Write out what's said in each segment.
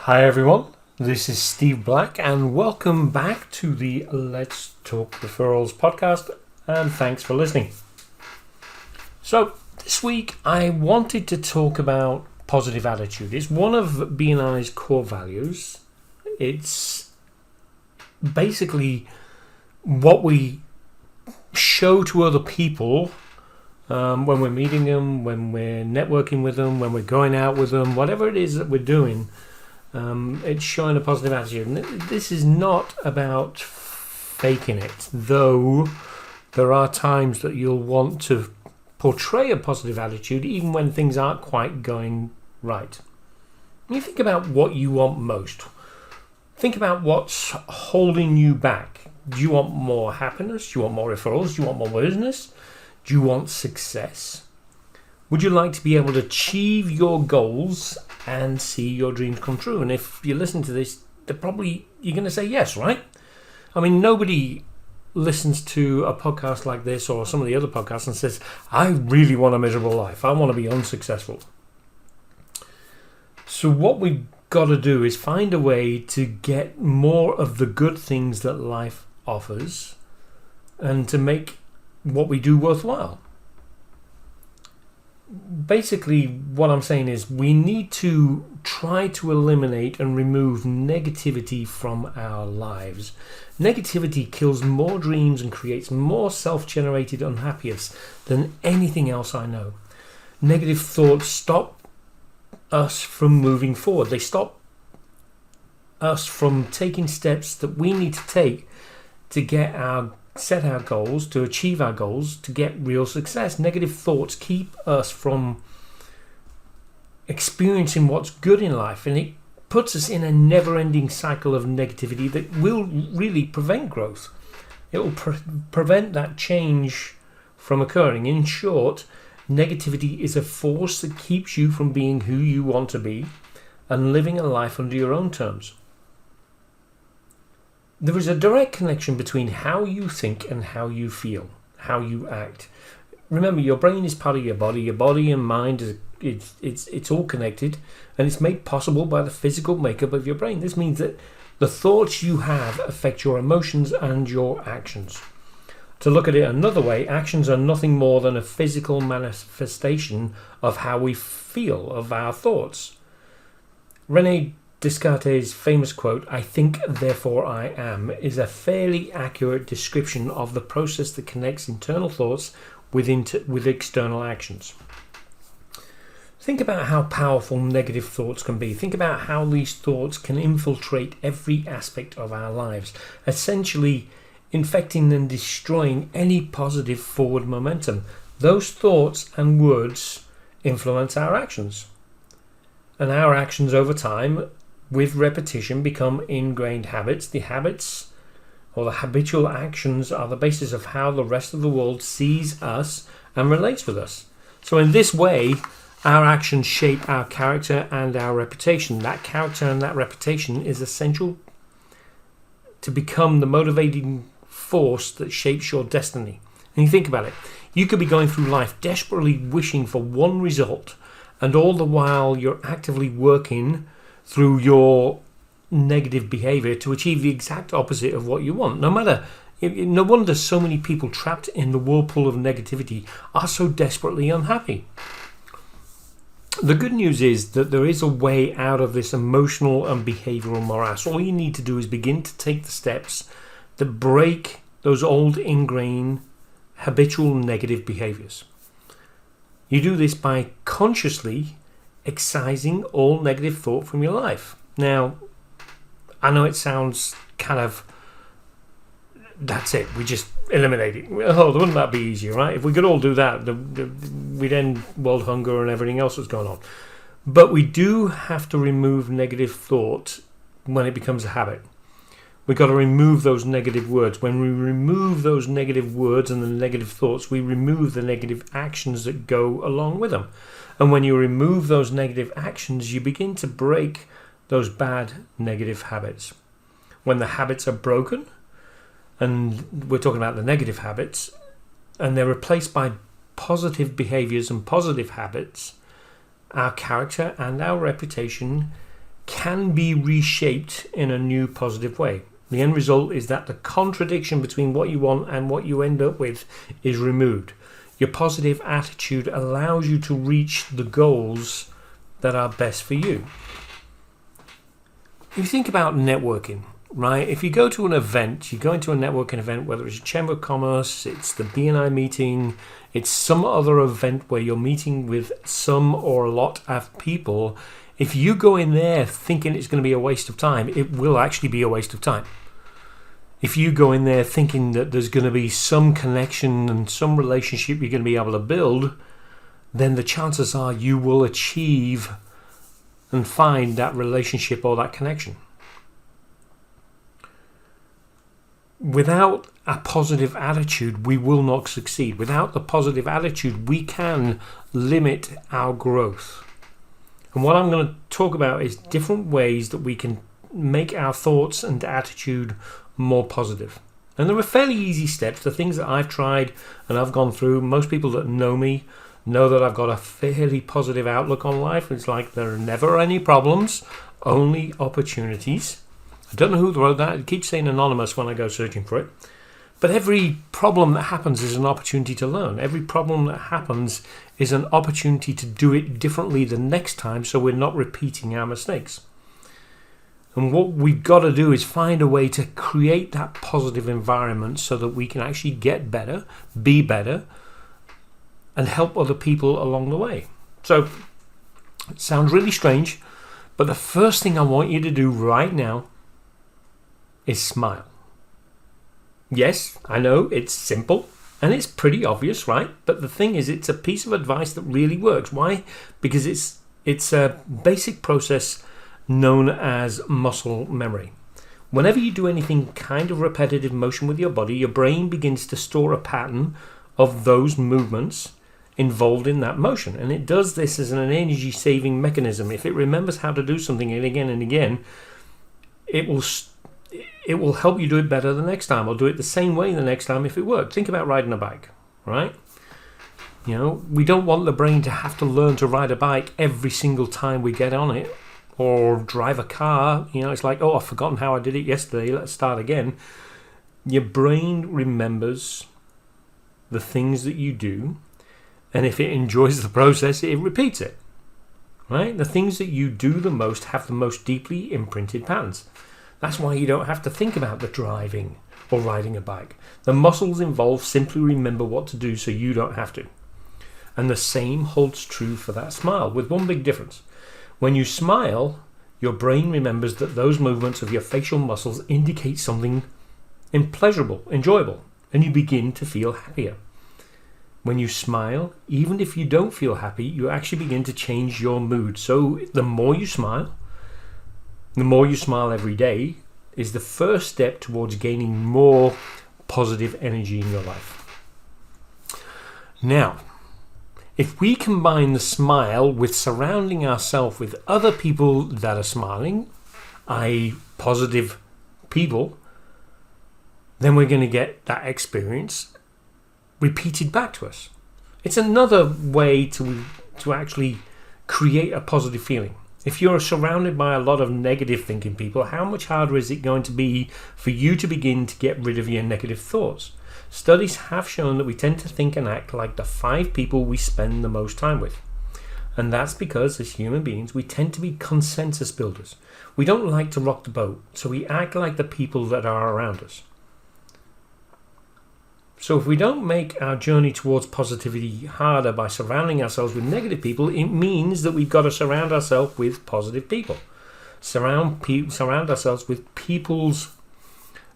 Hi everyone, this is Steve Black and welcome back to the Let's Talk Referrals podcast, and thanks for listening. So this week I wanted to talk about positive attitude. It's one of B&I's core values. It's basically what we show to other people when we're meeting them, when we're networking with them, when we're going out with them, whatever it is that we're doing. It's showing a positive attitude. And this is not about faking it, though there are times that you'll want to portray a positive attitude even when things aren't quite going right. When you think about what you want most, think about what's holding you back. Do you want more happiness? Do you want more referrals? Do you want more business? Do you want success? Would you like to be able to achieve your goals and see your dreams come true? And if you listen to this, you're going to say yes, right? I mean, nobody listens to a podcast like this or some of the other podcasts and says, I really want a miserable life. I want to be unsuccessful. So what we've got to do is find a way to get more of the good things that life offers and to make what we do worthwhile. Basically, what I'm saying is we need to try to eliminate and remove negativity from our lives. Negativity kills more dreams and creates more self-generated unhappiness than anything else I know. Negative thoughts stop us from moving forward. They stop us from taking steps that we need to take to set our goals, to achieve our goals, to get real success. Negative thoughts keep us from experiencing what's good in life, and it puts us in a never-ending cycle of negativity that will really prevent growth. It will prevent that change from occurring. In short, negativity is a force that keeps you from being who you want to be and living a life under your own terms. There is a direct connection between how you think and how you feel, how you act. Remember, your brain is part of your body and mind it's all connected, and it's made possible by the physical makeup of your brain. This means that the thoughts you have affect your emotions and your actions. To look at it another way, actions are nothing more than a physical manifestation of how we feel, of our thoughts. Rene Descartes' famous quote, "I think, therefore I am," is a fairly accurate description of the process that connects internal thoughts with external actions. Think about how powerful negative thoughts can be. Think about how these thoughts can infiltrate every aspect of our lives, essentially infecting and destroying any positive forward momentum. Those thoughts and words influence our actions. And our actions over time, with repetition, become ingrained habits. The habits or the habitual actions are the basis of how the rest of the world sees us and relates with us. So in this way, our actions shape our character and our reputation. That character and that reputation is essential to become the motivating force that shapes your destiny. And you think about it. You could be going through life desperately wishing for one result, and all the while you're actively working through your negative behavior to achieve the exact opposite of what you want. No wonder so many people trapped in the whirlpool of negativity are so desperately unhappy. The good news is that there is a way out of this emotional and behavioral morass. All you need to do is begin to take the steps that break those old ingrained habitual negative behaviors. You do this by consciously excising all negative thought from your life. Now, I know it sounds kind of, that's it, we just eliminate it. Oh, wouldn't that be easier, right? If we could all do that, we'd end world hunger and everything else that's going on. But we do have to remove negative thought when it becomes a habit. We've got to remove those negative words. When we remove those negative words and the negative thoughts, we remove the negative actions that go along with them. And when you remove those negative actions, you begin to break those bad negative habits. When the habits are broken, and we're talking about the negative habits, and they're replaced by positive behaviors and positive habits, our character and our reputation can be reshaped in a new positive way. The end result is that the contradiction between what you want and what you end up with is removed. Your positive attitude allows you to reach the goals that are best for you. If you think about networking, right? If you go to an event, you go into a networking event, whether it's a Chamber of Commerce, it's the BNI meeting, it's some other event where you're meeting with some or a lot of people. If you go in there thinking it's going to be a waste of time, it will actually be a waste of time. If you go in there thinking that there's going to be some connection and some relationship you're going to be able to build, then the chances are you will achieve and find that relationship or that connection. Without a positive attitude, we will not succeed. Without the positive attitude, we can limit our growth. And what I'm going to talk about is different ways that we can make our thoughts and attitude more positive. And there are fairly easy steps, the things that I've tried and I've gone through. Most people that know me know that I've got a fairly positive outlook on life. It's like there are never any problems, only opportunities. I don't know who wrote that. It keeps saying anonymous when I go searching for it. But every problem that happens is an opportunity to learn. Every problem that happens is an opportunity to do it differently the next time, so we're not repeating our mistakes. And what we've got to do is find a way to create that positive environment so that we can actually get better, be better, and help other people along the way. So it sounds really strange, but the first thing I want you to do right now is smile. Yes, I know it's simple and it's pretty obvious, right? But the thing is, it's a piece of advice that really works. Why? Because it's a basic process known as muscle memory. Whenever you do anything kind of repetitive motion with your body, your brain begins to store a pattern of those movements involved in that motion. And it does this as an energy saving mechanism. If it remembers how to do something again and again, it will help you do it better the next time, or do it the same way the next time if it worked. Think about riding a bike, right? You know, we don't want the brain to have to learn to ride a bike every single time we get on it, or drive a car. You know, it's like, oh, I've forgotten how I did it yesterday, let's start again. Your brain remembers the things that you do, and if it enjoys the process, it repeats it, right? The things that you do the most have the most deeply imprinted patterns. That's why you don't have to think about the driving or riding a bike. The muscles involved simply remember what to do so you don't have to. And the same holds true for that smile, with one big difference. When you smile, your brain remembers that those movements of your facial muscles indicate something pleasurable, enjoyable, and you begin to feel happier. When you smile, even if you don't feel happy, you actually begin to change your mood. So the more you smile every day is the first step towards gaining more positive energy in your life. Now, if we combine the smile with surrounding ourselves with other people that are smiling, i.e. positive people, then we're going to get that experience repeated back to us. It's another way to actually create a positive feeling. If you're surrounded by a lot of negative thinking people, how much harder is it going to be for you to begin to get rid of your negative thoughts? Studies have shown that we tend to think and act like the 5 people we spend the most time with. And that's because as human beings, we tend to be consensus builders. We don't like to rock the boat, so we act like the people that are around us. So if we don't make our journey towards positivity harder by surrounding ourselves with negative people, it means that we've got to surround ourselves with positive people. Surround ourselves with people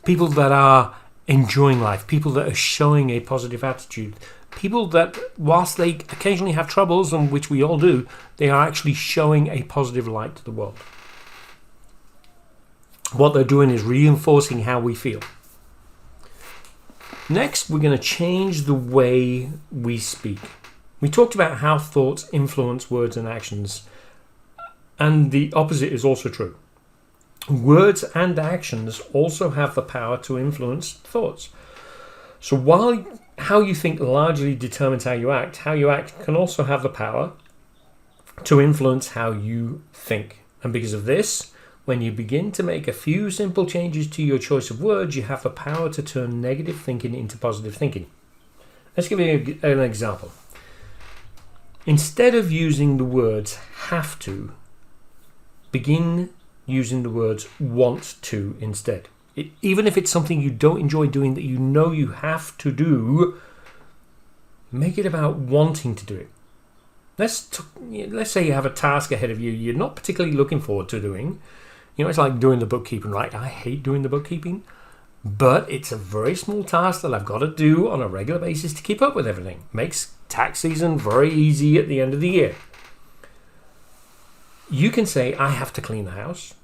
that are enjoying life, people that are showing a positive attitude, people that, whilst they occasionally have troubles, and which we all do, they are actually showing a positive light to the world. What they're doing is reinforcing how we feel. Next, we're going to change the way we speak. We talked about how thoughts influence words and actions, and the opposite is also true. Words and actions also have the power to influence thoughts. So while how you think largely determines how you act can also have the power to influence how you think. And because of this, when you begin to make a few simple changes to your choice of words, you have the power to turn negative thinking into positive thinking. Let's give you an example. Instead of using the words have to, begin using the words want to instead. Even if it's something you don't enjoy doing that you know you have to do, make it about wanting to do it. Let's say you have a task ahead of you you're not particularly looking forward to doing. It's like doing the bookkeeping, right? I hate doing the bookkeeping, but it's a very small task that I've got to do on a regular basis to keep up with everything. Makes tax season very easy at the end of the year. You can say, I have to clean the house,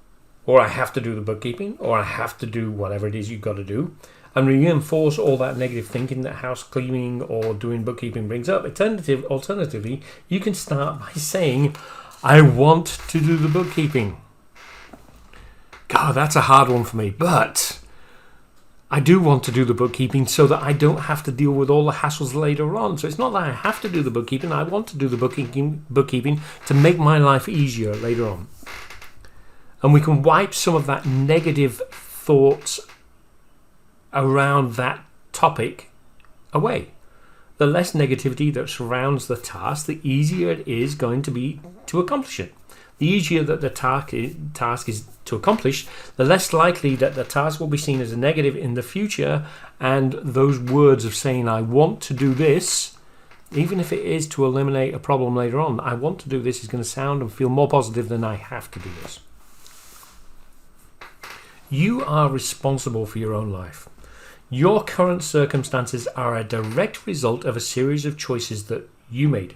or I have to do the bookkeeping, or I have to do whatever it is you've got to do, and reinforce all that negative thinking that house cleaning or doing bookkeeping brings up. Alternatively, you can start by saying, I want to do the bookkeeping. God, that's a hard one for me, but I do want to do the bookkeeping so that I don't have to deal with all the hassles later on. So it's not that I have to do the bookkeeping, I want to do the bookkeeping to make my life easier later on. And we can wipe some of that negative thoughts around that topic away. The less negativity that surrounds the task, the easier it is going to be to accomplish it. The easier that the task is to accomplish, the less likely that the task will be seen as a negative in the future, and those words of saying, I want to do this, even if it is to eliminate a problem later on, I want to do this is going to sound and feel more positive than I have to do this. You are responsible for your own life. Your current circumstances are a direct result of a series of choices that you made.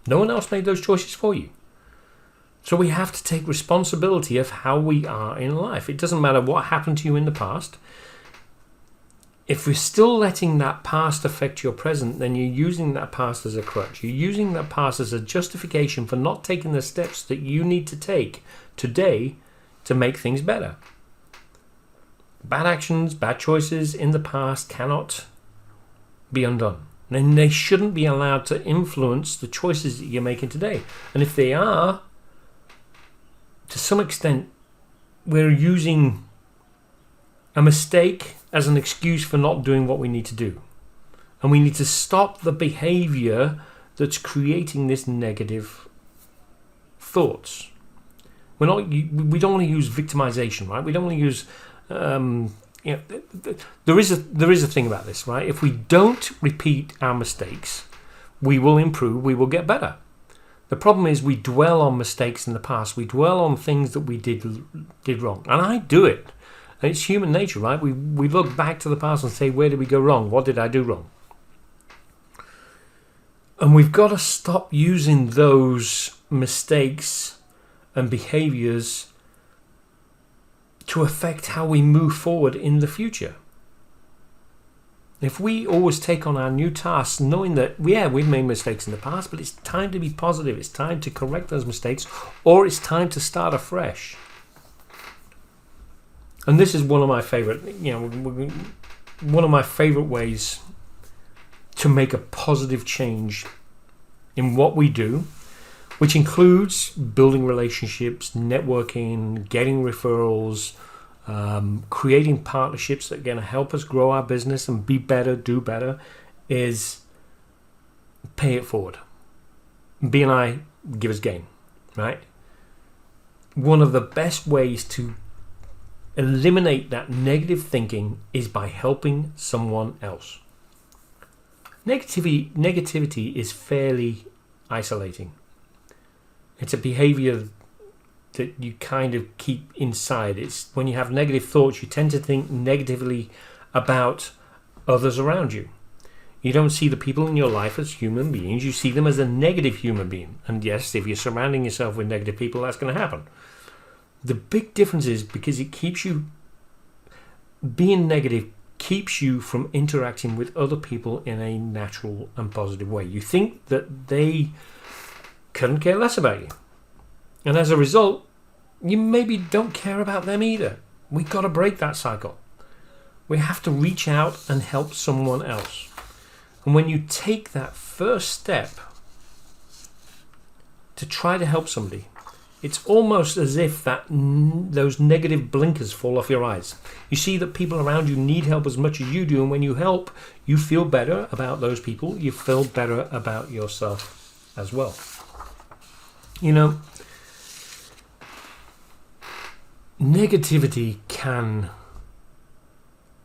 No one else made those choices for you. So we have to take responsibility of how we are in life. It doesn't matter what happened to you in the past. If we're still letting that past affect your present, then you're using that past as a crutch. You're using that past as a justification for not taking the steps that you need to take today to make things better. Bad actions, bad choices in the past cannot be undone. And they shouldn't be allowed to influence the choices that you're making today. And if they are, to some extent, we're using a mistake as an excuse for not doing what we need to do. And we need to stop the behavior that's creating this negative thoughts. We don't want to use victimization, right? We don't want to use there is a thing about this, right? If we don't repeat our mistakes, we will improve, we will get better. The problem is we dwell on mistakes in the past. We dwell on things that we did wrong. And I do it. And it's human nature, right? We look back to the past and say, where did we go wrong? What did I do wrong? And we've got to stop using those mistakes and behaviors to affect how we move forward in the future. If we always take on our new tasks knowing that, we've made mistakes in the past, but it's time to be positive, it's time to correct those mistakes, or it's time to start afresh. And this is one of my favorite ways to make a positive change in what we do, which includes building relationships, networking, getting referrals, creating partnerships that are going to help us grow our business and be better, do better, is pay it forward. B&I give us gain, right? One of the best ways to eliminate that negative thinking is by helping someone else. Negativity is fairly isolating. It's a behavior that you kind of keep inside. It's when you have negative thoughts, you tend to think negatively about others around you. You don't see the people in your life as human beings. You see them as a negative human being. And yes, if you're surrounding yourself with negative people, that's going to happen. The big difference is because it keeps you, being negative keeps you from interacting with other people in a natural and positive way. You think that they couldn't care less about you. And as a result, you maybe don't care about them either. We've got to break that cycle. We have to reach out and help someone else. And when you take that first step to try to help somebody, it's almost as if those negative blinkers fall off your eyes. You see that people around you need help as much as you do, and when you help, you feel better about those people. You feel better about yourself as well. You know, negativity can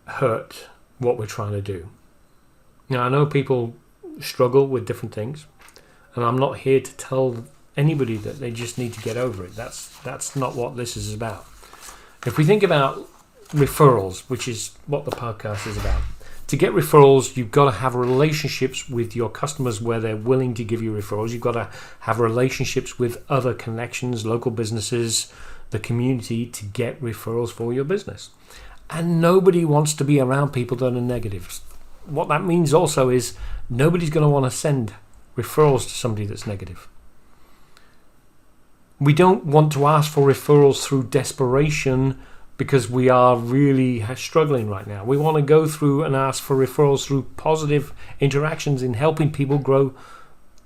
hurt what we're trying to do. Now, I know people struggle with different things, and I'm not here to tell anybody that they just need to get over it. That's not what this is about. If we think about referrals, which is what the podcast is about, to get referrals, you've got to have relationships with your customers where they're willing to give you referrals. You've got to have relationships with other connections, local businesses, the community, to get referrals for your business. And nobody wants to be around people that are negative. What that means also is nobody's going to want to send referrals to somebody that's negative. We don't want to ask for referrals through desperation because we are really struggling right now. We want to go through and ask for referrals through positive interactions in helping people grow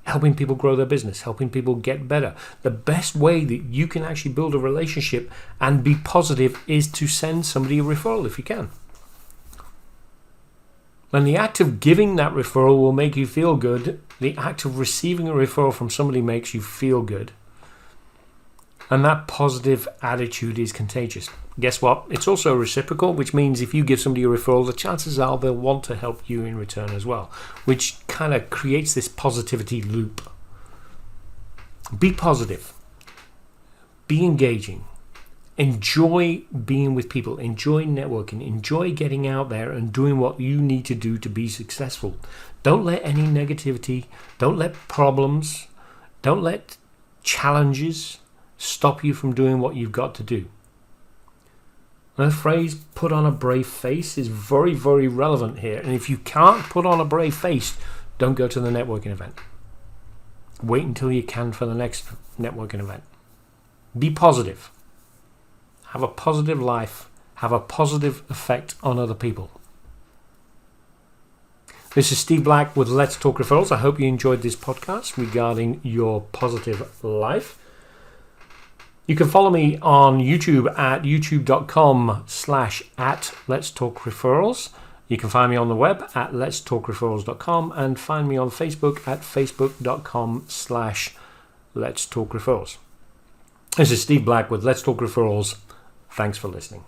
their business, helping people get better. The best way that you can actually build a relationship and be positive is to send somebody a referral if you can. And the act of giving that referral will make you feel good. The act of receiving a referral from somebody makes you feel good. And that positive attitude is contagious. Guess what? It's also reciprocal, which means if you give somebody a referral, the chances are they'll want to help you in return as well, which kind of creates this positivity loop. Be positive. Be engaging. Enjoy being with people. Enjoy networking. Enjoy getting out there and doing what you need to do to be successful. Don't let any negativity, don't let problems, don't let challenges stop you from doing what you've got to do. And the phrase "put on a brave face" is very, very relevant here. And if you can't put on a brave face, don't go to the networking event. Wait until you can for the next networking event. Be positive. Have a positive life. Have a positive effect on other people. This is Steve Black with Let's Talk Referrals. I hope you enjoyed this podcast regarding your positive life. You can follow me on YouTube at youtube.com/@letstalkreferrals. You can find me on the web at letstalkreferrals.com and find me on Facebook at facebook.com/letstalkreferrals. This is Steve Black with Let's Talk Referrals. Thanks for listening.